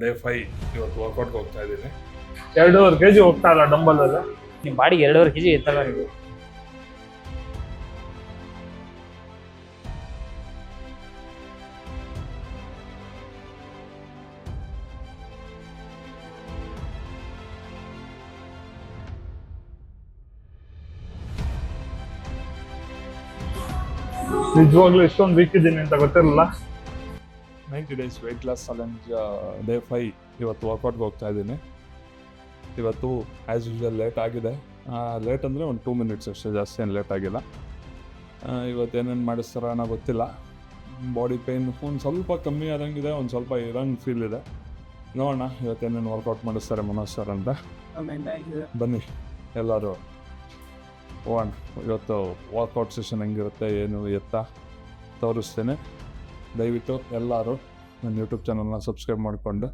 Day 5 ಇವತ್ತು ವರ್ಕೌಟ್ಗೆ ಹೋಗ್ತಾ ಇದ್ದೀನಿ. 2.5 kg ಹೋಗ್ತಾ ಇಲ್ಲ ಡಂಬಲ್ ಅಲ್ಲ. ನಿಮ್ಮ ಬಾಡಿಗೆ 2.5 kg ಎತ್ತಲ್ಲ ನೀವು. ನಿಜವಾಗ್ಲೂ ಇಷ್ಟೊಂದು ವೀಕ್ ಇದ್ದೀನಿ ಅಂತ ಗೊತ್ತಿರಲಿಲ್ಲ. 90 days weight loss challenge day 5 ಇವತ್ತು ವರ್ಕೌಟ್ಗೆ ಹೋಗ್ತಾ ಇದ್ದೀನಿ. ಇವತ್ತು ಆ್ಯಸ್ ಯೂಶುವಲ್ ಲೇಟ್ ಆಗಿದೆ. ಲೇಟ್ ಅಂದರೆ ಒಂದು 2 minutes ಅಷ್ಟೇ, ಜಾಸ್ತಿ ಏನು ಲೇಟ್ ಆಗಿಲ್ಲ. ಇವತ್ತು ಏನೇನು ಮಾಡಿಸ್ತಾರ ಅನ್ನೋ ಗೊತ್ತಿಲ್ಲ. ಬಾಡಿ ಪೇನ್ ಒಂದು ಸ್ವಲ್ಪ ಕಮ್ಮಿ ಆದಂಗಿದೆ, ಒಂದು ಸ್ವಲ್ಪ ಇರಂಗೆ ಫೀಲ್ ಇದೆ. ನೋಡೋಣ ಇವತ್ತೇನೇನು ವರ್ಕೌಟ್ ಮಾಡಿಸ್ತಾರೆ ಮನೋಜ್ ಸರ್ ಅಂತ. ಬನ್ನಿ ಎಲ್ಲರೂ ಹೋಗೋಣ. ಇವತ್ತು ವರ್ಕೌಟ್ ಸೆಷನ್ ಹೆಂಗಿರುತ್ತೆ ಏನು ಎತ್ತ ತೋರಿಸ್ತೇನೆ. ದಯವಿಟ್ಟು ಎಲ್ಲರೂ ನನ್ನ ಯೂಟ್ಯೂಬ್ ಚಾನಲ್ನ ಸಬ್ಸ್ಕ್ರೈಬ್ ಮಾಡಿಕೊಂಡು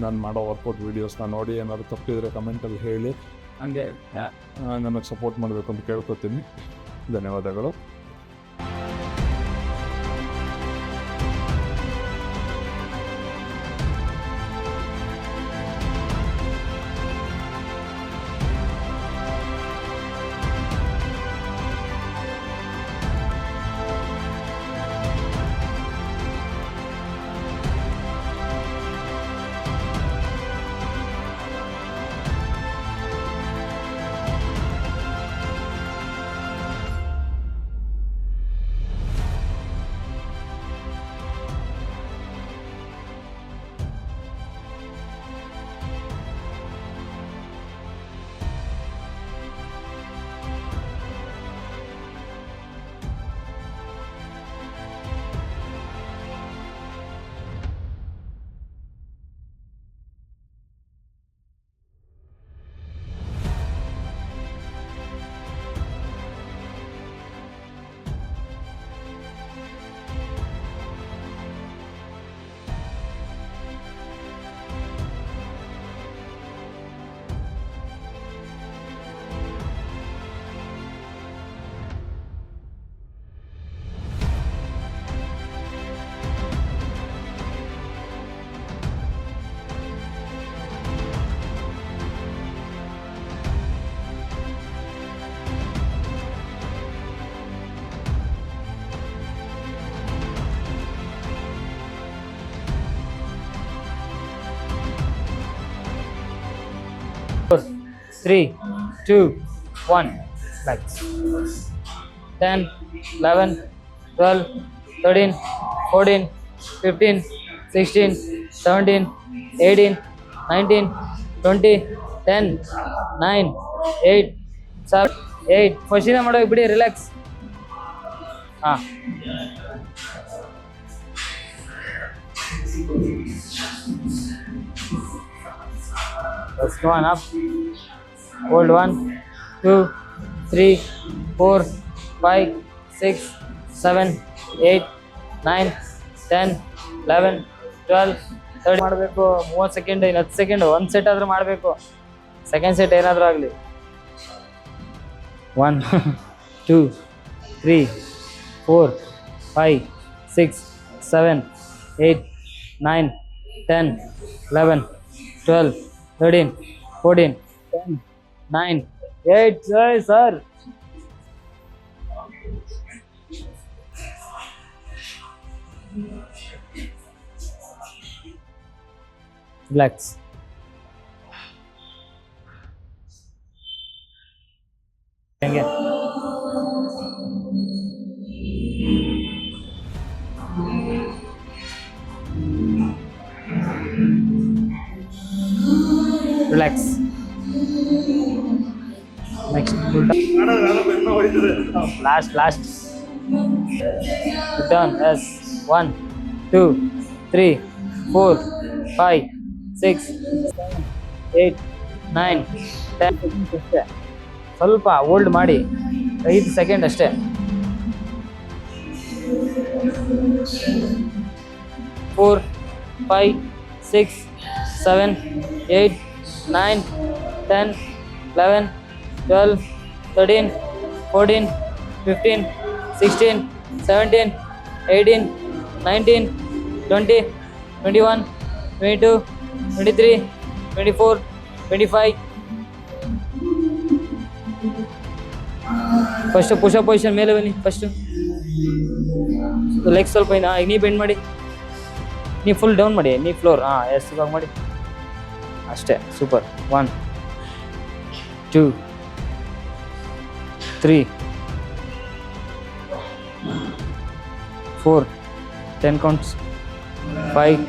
ನಾನು ಮಾಡೋ ವರ್ಕೌಟ್ ವೀಡಿಯೋಸ್ನ ನೋಡಿ ಏನಾದರೂ ತಪ್ಪಿದರೆ ಕಮೆಂಟಲ್ಲಿ ಹೇಳಿ ಹಂಗೆ ನನಗೆ ಸಪೋರ್ಟ್ ಮಾಡಬೇಕು ಅಂತ ಕೇಳ್ಕೊತೀನಿ. ಧನ್ಯವಾದಗಳು. Three, 2, 1, legs. 10, 11, 12, 13, 14, 15, 16, 17, 18, 19, 20, 10, 9, 8, 7, 8. ಫಸ್ಟಿಂದ ಮಾಡೋಕೆ ಬಿಡಿ, ರಿಲ್ಯಾಕ್ಸ್. ಹಾಂ, let's go on up. Hold 1, 2, 3, 4, 5, 6, 7, 8, 9, 10, 11, 12, 13 ಮಾಡಬೇಕು. 30 ಸೆಕೆಂಡ್, 10 ಸೆಕೆಂಡ್. ಒಂದು ಸೆಟ್ ಆದರೂ ಮಾಡಬೇಕು. ಸೆಕೆಂಡ್ ಸೆಟ್ ಏನಾದರೂ ಆಗಲಿ. 1, 2, 3, 4, 5, 6, 7, 8, 9, 10, 11, 12, 13, 14, 10, 9, 8. Sir. Relax. Again. Relax. Next. Last. Return. Yes. 1, 2, 3, 4, 5, 6, 7, 8, 9, 10 ಅಷ್ಟೇ. ಸ್ವಲ್ಪ ಹೋಲ್ಡ್ ಮಾಡಿ 5 ಸೆಕೆಂಡ್ ಅಷ್ಟೇ. 4, 5, 6, 7, 8, 9, 10, 11, 12, 13, 14, 15, 16, 17, 18, 19, 20, 21, 22, 23, 24, 25. ಫಸ್ಟ್ ಪುಷಪ್ ಪೊಸಿಷನ್ ಮೇಲೆ ಬನ್ನಿ. ಫಸ್ಟ್ ಲೆಗ್ ಸ್ವಲ್ಪ ಈಗ ನೀ ಬೆಂಡ್ ಮಾಡಿ, ನೀ ಫುಲ್ ಡೌನ್ ಮಾಡಿ, ನೀ ಫ್ಲೋರ್. ಎಸ್ ಇವಾಗ ಮಾಡಿ ಅಷ್ಟೇ. ಸೂಪರ್. 1 2 3 4 10 ಕೌಂಟ್ಸ್ 5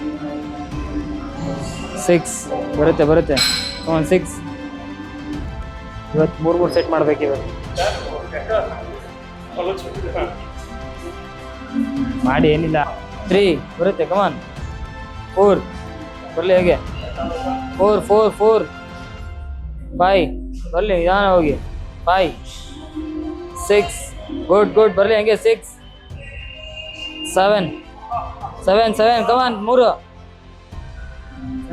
6 ಬರುತ್ತೆ 6. ಇವತ್ತು 3 ಸೆಟ್ ಮಾಡ್ಬೇಕು ಇವತ್ತು. ಮಾಡಿ ಏನಿಲ್ಲ. 3 ಬರುತ್ತೆ. ಕಮಾನ್. 4 ಬರಲಿ ಹೇಗೆ. 4 4 4 5 ಬರಲಿ ನಿಧಾನ ಹೋಗಿ. 5 6 ಗುಡ್ ಬರಲಿ ಹಂಗೆ. 6 7 7 7 ಕಮಾನ್. 3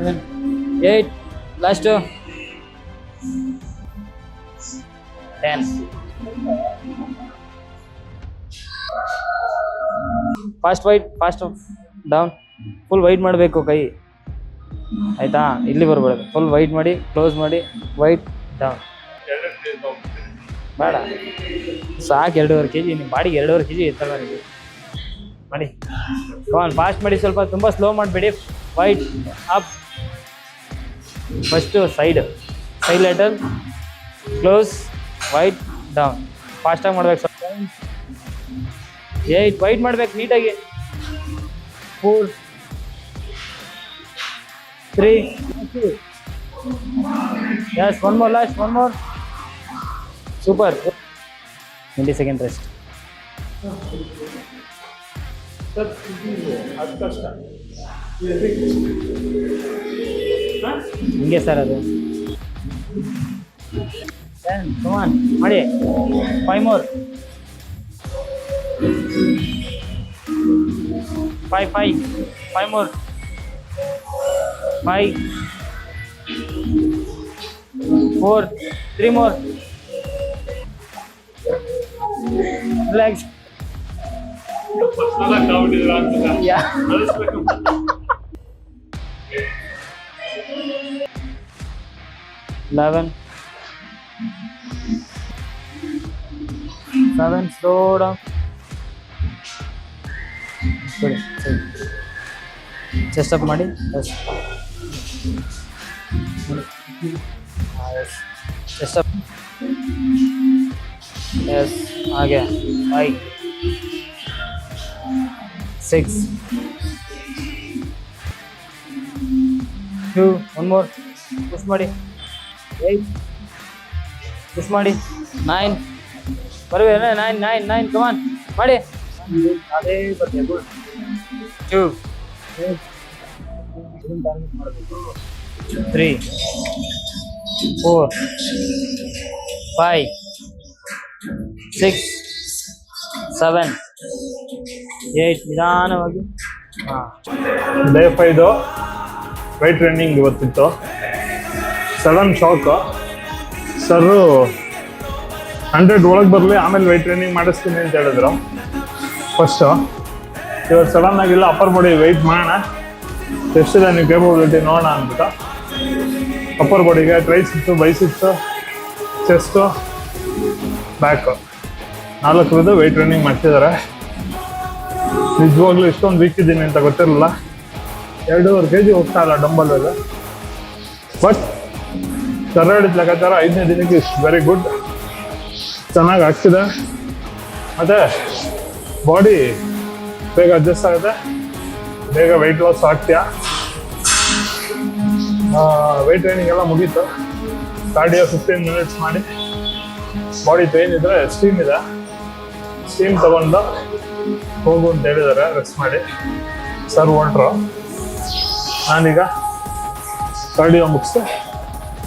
7 8 last 10. Fast white, fast down. Full white ಮಾಡಬೇಕು ಕೈ, ಆಯ್ತಾ? ಇಲ್ಲಿ ಬರ್ಬಾರ್ದು. ಫುಲ್ ವೈಟ್ ಮಾಡಿ, ಕ್ಲೋಸ್ ಮಾಡಿ, ವೈಟ್ ಡೌನ್. ಬೇಡ ಸಾಕು. 2.5 kg ನಿಮ್ಮ ಬಾಡಿಗೆ 2.5 kg ಇರ್ತಲ್ಲ ನಿಮಗೆ. ಮಾಡಿ ಫಾಸ್ಟ್ ಮಾಡಿ. ಸ್ವಲ್ಪ ತುಂಬ ಸ್ಲೋ ಮಾಡಬೇಡಿ. White up first, side letter, close, white down. ಫಾಸ್ಟಾಗಿ ಮಾಡ್ಬೇಕು. ಸ್ವಲ್ಪ 8 ವೈಟ್ ಮಾಡ್ಬೇಕು ನೀಟಾಗಿ. 4 3 yes, one more, last one more. Super. 20 second rest. ಹಿಂಗೆ ಸರ್ ಅದು. come on ಮಾಡಿ. 5 more. 5 more. 5 4 3 more. Relax. Yeah. 11 7 slow down. Sorry. Chest up ಮಾಡಿ. Chest up. Yes ಹಾಗೆ. 5 6 2 1 more. ಪುಷ್ ಮಾಡಿ. 8 ಪುಷ್ ಮಾಡಿ. 9 ಬರುವೆ. 9 ಕಮಾನ್ ಮಾಡಿ. ಅದೇ ಬರ್ತೀಯ. ಗುಡ್. 2 3 4 5 6 7 8 ನಿಧಾನವಾಗಿ. ಡೇ 5 ವೈಟ್ ಟ್ರೈನಿಂಗ್ ಇವತ್ತಿತ್ತು. Sudden shock. ಸರು 100 ಒಳಗೆ ಬರಲಿ, ಆಮೇಲೆ ವೈಟ್ ಟ್ರೈನಿಂಗ್ ಮಾಡಿಸ್ತೀನಿ ಅಂತ ಹೇಳಿದ್ರು. ಫಸ್ಟು ಇವತ್ತು ಸಡನ್ ಆಗಿಲ್ಲ, ಅಪ್ಪರ್ ಬಾಡಿ ವೆಯ್ಟ್ ಮಾಡೋಣ, ಎಷ್ಟಿದೆ ನೀವು ಕೇಪಬಿಲಿಟಿ ನೋಡೋಣ ಅಂದ್ಬಿಟ್ಟು ಅಪ್ಪರ್ ಬಾಡಿಗೆ ಟ್ರೈಸಿಪ್ಸು, ಬೈಸಿಪ್ಸು, ಚೆಸ್ಟು, ಬ್ಯಾಕು 4 ವೆಯ್ಟ್ ಟ್ರೈನಿಂಗ್ ಮಾಡ್ತಿದ್ದಾರೆ. ನಿಜವಾಗ್ಲೂ ಇಷ್ಟೊಂದು ವೀಕ್ ಇದ್ದೀನಿ ಅಂತ ಗೊತ್ತಿರಲಿಲ್ಲ. 2.5 kg ಹೋಗ್ತಾ ಇಲ್ಲ ಡಂಬಲಲ್ಲಿ. ಬಟ್ ಸರ್ ಹೇಳಿದ ಲೆಕ್ಕಾಚಾರ 5ನೇ ದಿನಕ್ಕೆ ಇಷ್ಟು ವೆರಿ ಗುಡ್, ಚೆನ್ನಾಗಿ ಆಗ್ತಿದೆ. ಮತ್ತು ಬಾಡಿ ಬೇಗ ಅಡ್ಜಸ್ಟ್ ಆಗುತ್ತೆ, ಬೇಗ ವೆಯ್ಟ್ ಲಾಸ್ ಆಗ್ತೀಯಾ. ವೆಯ್ಟ್ ಟ್ರೈನಿಂಗ್ ಎಲ್ಲ ಮುಗೀತು. ಕಾರ್ಡಿಯೋ 15 minutes ಮಾಡಿ, ಬಾಡಿ ಪೇನ್ ಇದ್ದರೆ ಸ್ಟೀಮ್ ಇದೆ, ಸ್ಟೀಮ್ ತಗೊಂಡು ಹೋಗು ಅಂತ ಹೇಳಿದ್ದಾರೆ. ರೆಸ್ಟ್ ಮಾಡಿ ಸರ್ ಹೊರಟ್ರು. ನಾನೀಗ ಕಾರ್ಡಿಯೋ ಮುಗಿಸಿ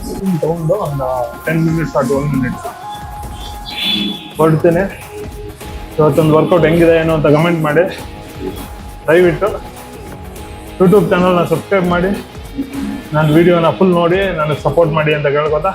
ಸ್ಟೀಮ್ ತೊಗೊಂಡು ಒಂದು 10 minutes or 12 minutes ಹೊರಡ್ತೀನಿ. ಇವತ್ತೊಂದು ವರ್ಕೌಟ್ ಹೆಂಗಿದೆ ಏನು ಅಂತ ಕಮೆಂಟ್ ಮಾಡಿ. ದಯವಿಟ್ಟು ಯೂಟ್ಯೂಬ್ ಚಾನಲ್ನ ಸಬ್ಸ್ಕ್ರೈಬ್ ಮಾಡಿ, ನನ್ನ ವೀಡಿಯೋನ ಫುಲ್ ನೋಡಿ ನನಗೆ ಸಪೋರ್ಟ್ ಮಾಡಿ ಅಂತ ಕೇಳ್ಕೊತಾ